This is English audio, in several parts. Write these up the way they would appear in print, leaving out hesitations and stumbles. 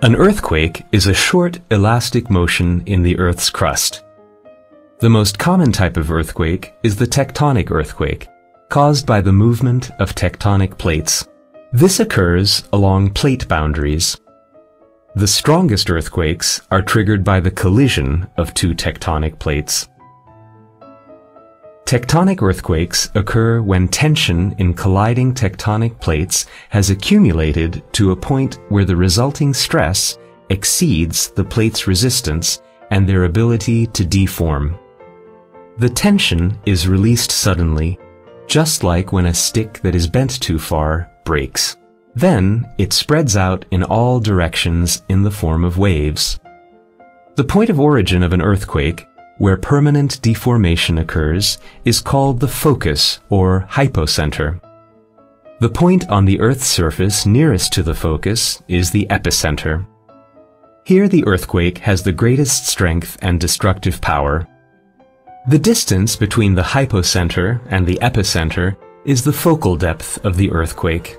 An earthquake is a short, elastic motion in the Earth's crust. The most common type of earthquake is the tectonic earthquake, caused by the movement of tectonic plates. This occurs along plate boundaries. The strongest earthquakes are triggered by the collision of two tectonic plates. Tectonic earthquakes occur when tension in colliding tectonic plates has accumulated to a point where the resulting stress exceeds the plate's resistance and their ability to deform. The tension is released suddenly, just like when a stick that is bent too far breaks. Then it spreads out in all directions in the form of waves. The point of origin of an earthquake, where permanent deformation occurs, is called the focus or hypocenter. The point on the Earth's surface nearest to the focus is the epicenter. Here the earthquake has the greatest strength and destructive power. The distance between the hypocenter and the epicenter is the focal depth of the earthquake.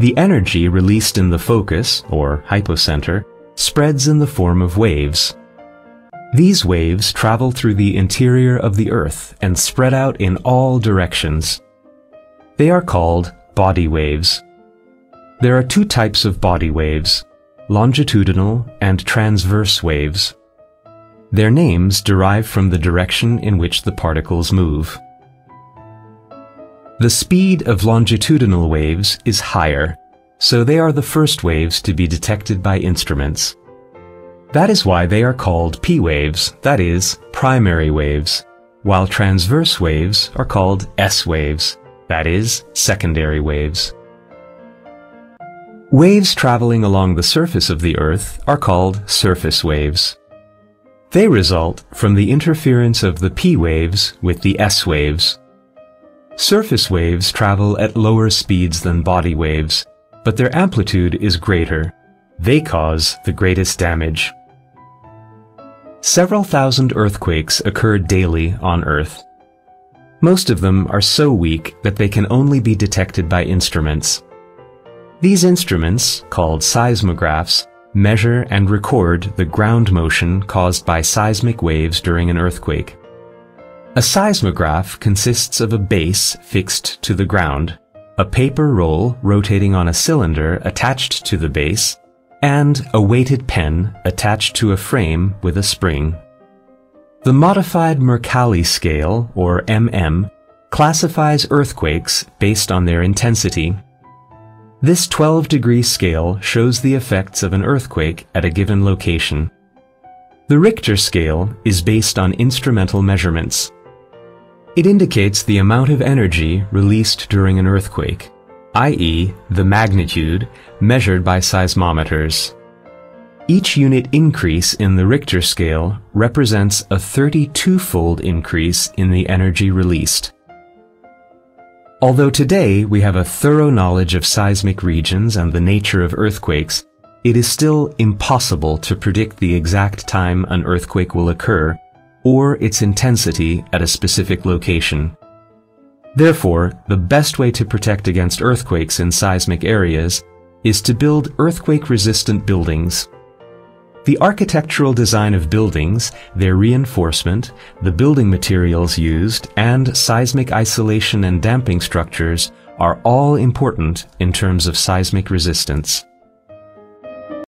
The energy released in the focus, or hypocenter, spreads in the form of waves. These waves travel through the interior of the Earth and spread out in all directions. They are called body waves. There are two types of body waves, longitudinal and transverse waves. Their names derive from the direction in which the particles move. The speed of longitudinal waves is higher, so they are the first waves to be detected by instruments. That is why they are called P waves, that is, primary waves, while transverse waves are called S waves, that is, secondary waves. Waves traveling along the surface of the Earth are called surface waves. They result from the interference of the P waves with the S waves. Surface waves travel at lower speeds than body waves, but their amplitude is greater. They cause the greatest damage. Several thousand earthquakes occur daily on Earth. Most of them are so weak that they can only be detected by instruments. These instruments, called seismographs, measure and record the ground motion caused by seismic waves during an earthquake. A seismograph consists of a base fixed to the ground, a paper roll rotating on a cylinder attached to the base, and a weighted pen attached to a frame with a spring. The modified Mercalli scale, or MM, classifies earthquakes based on their intensity. This 12-degree scale shows the effects of an earthquake at a given location. The Richter scale is based on instrumental measurements. It indicates the amount of energy released during an earthquake, i.e., the magnitude measured by seismometers. Each unit increase in the Richter scale represents a 32-fold increase in the energy released. Although today we have a thorough knowledge of seismic regions and the nature of earthquakes, it is still impossible to predict the exact time an earthquake will occur or its intensity at a specific location. Therefore, the best way to protect against earthquakes in seismic areas is to build earthquake-resistant buildings. The architectural design of buildings, their reinforcement, the building materials used, and seismic isolation and damping structures are all important in terms of seismic resistance.